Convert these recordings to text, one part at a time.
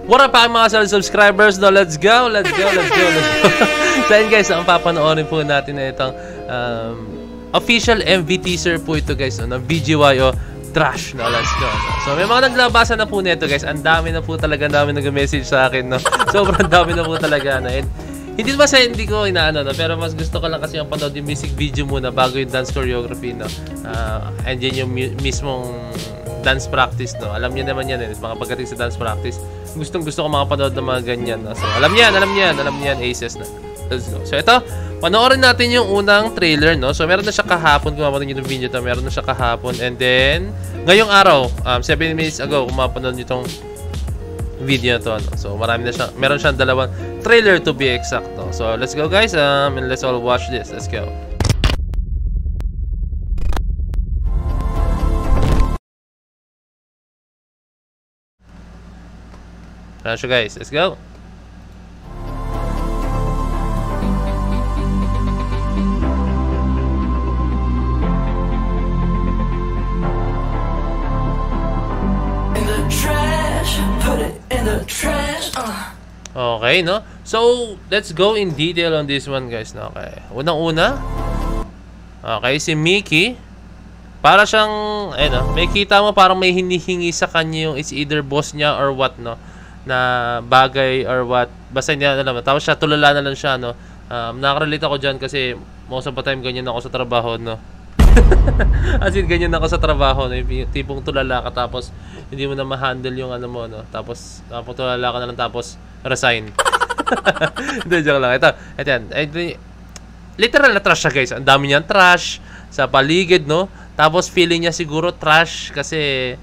What up mga subscribers? No, let's go. So yun guys, ang papanoorin po natin na itong official MV teaser po ito guys, no, ng BGYO Trash. No, let's go. So may mga naglabasan na po nito guys. Ang dami na po talaga, dami nag-message sa akin, no. Sobrang dami na po talaga, no. And hindi ba sa hindi ko inaano, no, pero mas gusto ko lang kasi yung panood yung music video muna bago yung dance choreography, no. And yun yung mismong dance practice, no. Alam niyo naman yan, mga pagdating sa dance practice. Gusto ko mga panood ng mga ganyan, no? So, alam niyan, aces na. Let's go. So, ito, panoorin natin yung unang trailer, no? So, meron na siya kahapon, kung mapanood nyo yung video ito, meron na siya kahapon. And then, ngayong araw, 7 minutes ago, kung mapanood nyo itong video na to, no? So, meron siyang dalawang trailer to be exact, no? So, let's go guys, and let's all watch this. Let's go. So guys, let's go. Okay, no? So, let's go in detail on this one, guys. No? Okay. Unang-una. Okay, si Mickey. Para siyang, no? May kita mo parang may hinihingi sa kanya yung it's either boss niya or what, no? Na bagay or what, basta hindi na alam. Tapos siya, tulala na lang siya, no. Nakarelate ako dyan kasi most of the time ganyan ako sa trabaho, no. As in, ganyan ako sa trabaho, no. Yung tipong tulala ka tapos hindi mo na ma-handle yung ano mo, no. Tapos tulala ka na lang tapos resign. Hindi, joke lang. Ito yan. Literal na trash siya, guys. Ang dami niyang trash sa paligid, no. Tapos feeling niya siguro trash kasi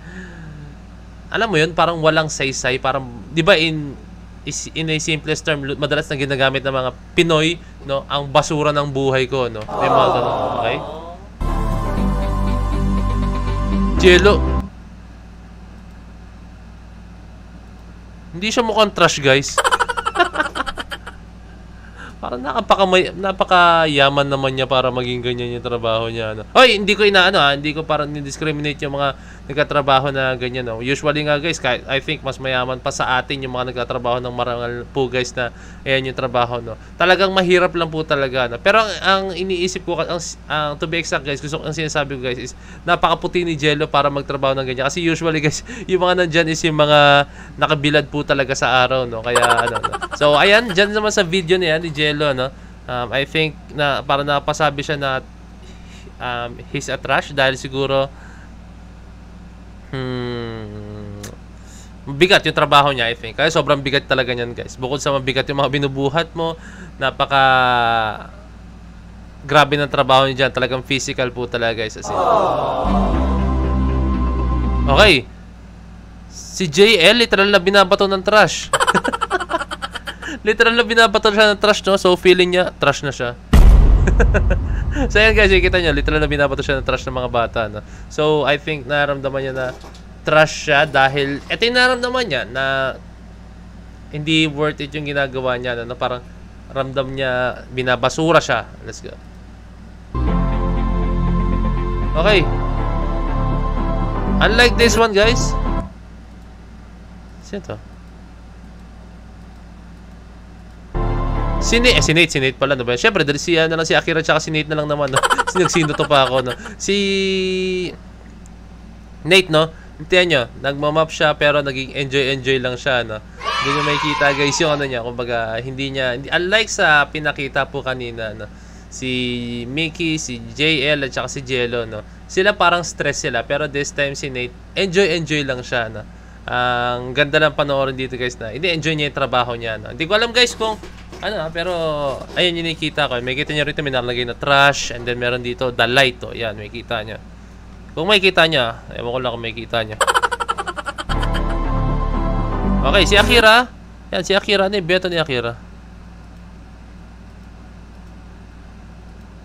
alam mo yun, parang walang saysay, parang, di ba in a simplest term, madalas na ginagamit ng mga Pinoy, no, ang basura ng buhay ko, no. May mga ganun, okay? Jello. Hindi siya mukhang trash, guys. Parang napakayaman naman niya para maging ganyan yung trabaho niya, no. Hoy, hindi ko hindi ko parang discriminate yung mga nagtatrabaho na ganyan, no. Usually nga guys, I think mas mayaman pa sa atin yung mga nagtatrabaho ng marangal po guys na ayan yung trabaho, no. Talagang mahirap lang po talaga, no. Pero ang iniisip ko, to be exact guys, ang sinasabi ko guys is napakaputi ni Jello para magtrabaho ng ganyan. Kasi usually guys, yung mga nandyan is yung mga nakabilad po talaga sa araw, no. Kaya no. So ayan, dyan naman sa video na yan ni Jello, no. I think na para napasabi siya na he's a trash dahil siguro bigat yung trabaho niya, I think. Kaya sobrang bigat talaga niyan, guys. Bukod sa mabigat yung mga binubuhat mo, grabe ng trabaho niya dyan. Talagang physical po talaga, guys. As in. Okay. Si JL, literal na binabato ng trash. Literal na binabato siya ng trash, no? So, feeling niya, trash na siya. So, ayan guys, kita nyo, literal na binabato siya ng trash ng mga bata, no? So, I think naramdaman niya na trash siya dahil, ito yung naramdaman niya na hindi worth it yung ginagawa niya, no? Parang ramdam niya, binabasura siya. Let's go. Okay. Unlike this one, guys. Sino to? Si Nate pala, no ba? Siyempre, dahil si Akira tsaka si Nate na lang naman, no? Sino to pa ako, no? Si Nate, no? Hintayin nyo, nagmamap siya pero naging enjoy lang siya, no? Hindi nyo makikita, guys, yung ano niya. Kumbaga, unlike sa pinakita po kanina, no? Si Mickey, si JL, at saka si Jello, no? Sila parang stress sila, pero this time si Nate, enjoy lang siya, no? Ang ganda lang panoorin dito, guys, na hindi enjoy niya yung trabaho niya, no? Hindi ko alam, guys, kung pero ayun yung nakikita ko. May kita nyo rito, may nakalagay na trash. And then meron dito, the light. Oh. Yan, may kita nyo. Kung may kita nyo, ewan ko lang kung may kita nyo. Okay, si Akira. Yan, si Akira. Ano yung beto ni Akira?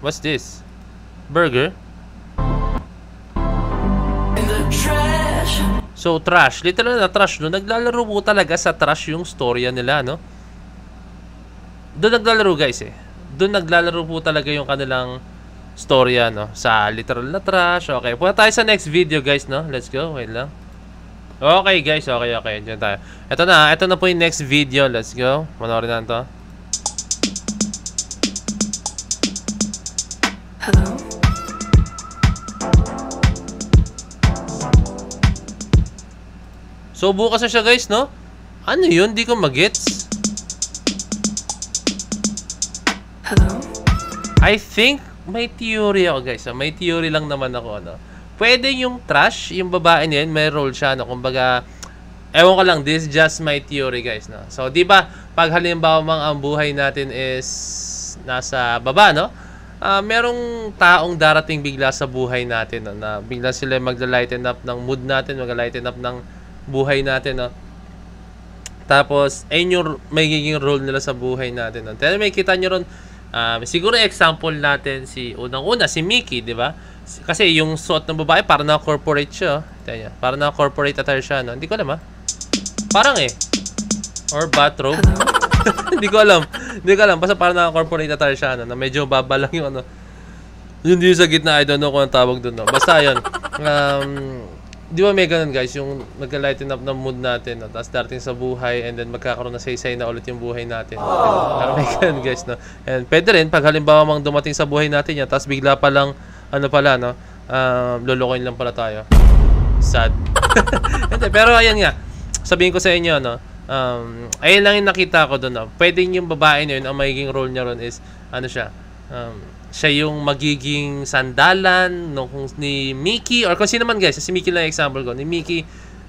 What's this? Burger? So, trash. Literal na trash, no? Naglalaro mo talaga sa trash yung storya nila, no? Doon naglalaro, guys, eh. Doon naglalaro po talaga yung kanilang storya, no? Sa literal na trash. Okay, punta tayo sa next video, guys, no? Let's go. Wait lang. Okay guys, okay. Diyan tayo. Ito na po yung next video. Let's go. Manoorin na to. Hello? So bukas na siya guys, no? Ano yun? Di ko magets. Hello? I think may theory ako guys. May theory lang naman ako, no? Pwede yung trash, yung babae niya, may role siya, no? Kumbaga, ewan ko lang, this is just my theory guys, no? So, di ba, pag halimbawa ang buhay natin is nasa baba, no? Merong taong darating bigla sa buhay natin, no? Na bigla sila magla-lighten up ng mood natin, magla-lighten up ng buhay natin, no? Tapos, ayun yung magiging role nila sa buhay natin, no? Pero may kita nyo ron, siguro example natin si unang-una, si Mickey, di ba? Kasi yung suot ng babae, para na corporate siya. Tanya, para na corporate attire siya, no? Hindi ko alam, ha? Parang or bathrobe. Hindi ko alam. Basta para na corporate attire siya, no? Na medyo baba lang yung ano. Yun din sa gitna, I don't know kung ang tawag dun, no? Basta yun. Di ba may ganun, guys? Yung nag-lighten up ng mood natin, no? Tapos darating sa buhay, and then magkakaroon na saysay na ulit yung buhay natin. Pero may ganun, guys, no? And pwede rin, pag halimbawa mang dumating sa buhay natin yan, tapos bigla pa lang ano pala, no? Lolokohin lang pala tayo. Sad. Pero ayan nga. Sabihin ko sa inyo, no? Ayun lang yung nakita ko doon, no? Pwedeng yung babae na yun, ang magiging role niya ron is, ano siya? Siya yung magiging sandalan no, ni Mickey, or kung sino man guys. Si Mickey lang yung example ko. Ni Mickey,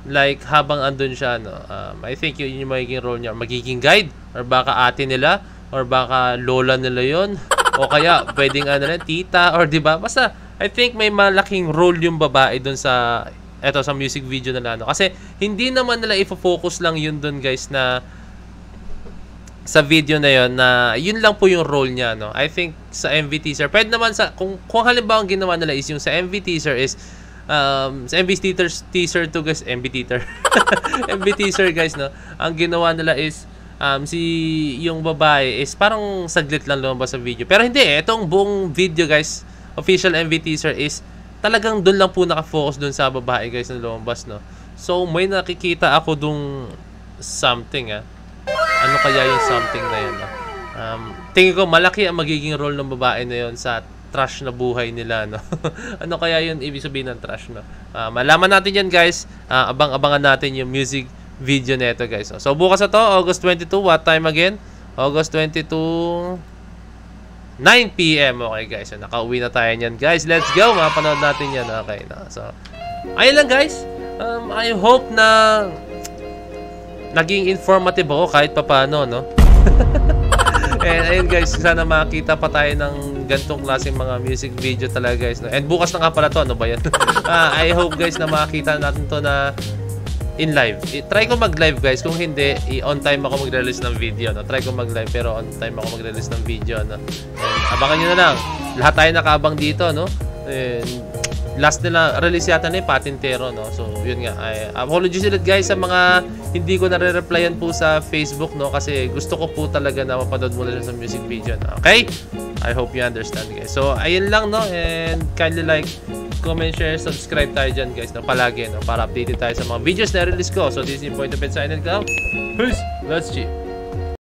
like, habang andun siya, no? I think yun yung magiging role niya. Magiging guide, or baka ate nila, or baka lola nila yun. O kaya, pwedeng ano na, tita, or diba? Basta, I think may malaking role yung babae dun sa, eto, sa music video nila, no? Kasi, hindi naman nila i-focus lang yun dun, guys, na, sa video na yun, na, yun lang po yung role niya, no? I think, sa MV teaser, pwede naman sa, kung halimbawa ang ginawa nila is, yung sa MV teaser is, sa MV teaser to, guys, MV teaser, MV teaser, guys, no? Ang ginawa nila is, si yung babae is parang saglit lang lumabas sa video. Pero hindi itong buong video guys, official MV teaser is talagang doon lang po nakafocus doon sa babae guys na lumabas, no? So may nakikita ako dung something Ano kaya yung something na yun, no? Tingin ko malaki ang magiging role ng babae na yun sa trash na buhay nila, no? Ano kaya yun ibig sabihin ng trash, no? Malaman natin yan guys. Abang-abangan natin yung music video neto guys. So bukas na to, August 22, what time again? August 22, 9 PM. Okay guys, so, nakauwi na tayo niyan guys. Let's go, mapanood natin yan. Okay na. So ayun lang guys. I hope na naging informative ako kahit papaano, no? And ayun guys, sana makita pa tayo ng gantong klaseng mga music video talaga guys, no? And bukas na nga pala to, ano ba yan? I hope guys na makita natin to na in live. Try ko mag-live guys. Kung hindi, on time ako mag-release ng video, no? Try ko mag-live pero on time ako mag-release ng video, no? And abangan nyo na lang. Lahat tayo nakaabang dito, no? And last nila, release yata na yung Patintero, no? So, yun nga. Apologies ulit guys sa mga hindi ko nare-replyan po sa Facebook, no? Kasi gusto ko po talaga na mapanood muna siya sa music video, no? Okay? I hope you understand guys. So, ayun lang, no? And kindly like, comment, share, subscribe tayo dyan guys, no? Palagi, no? Para updated tayo sa mga videos na release ko. So this is yung Point of It signing out. Peace! Let's cheer!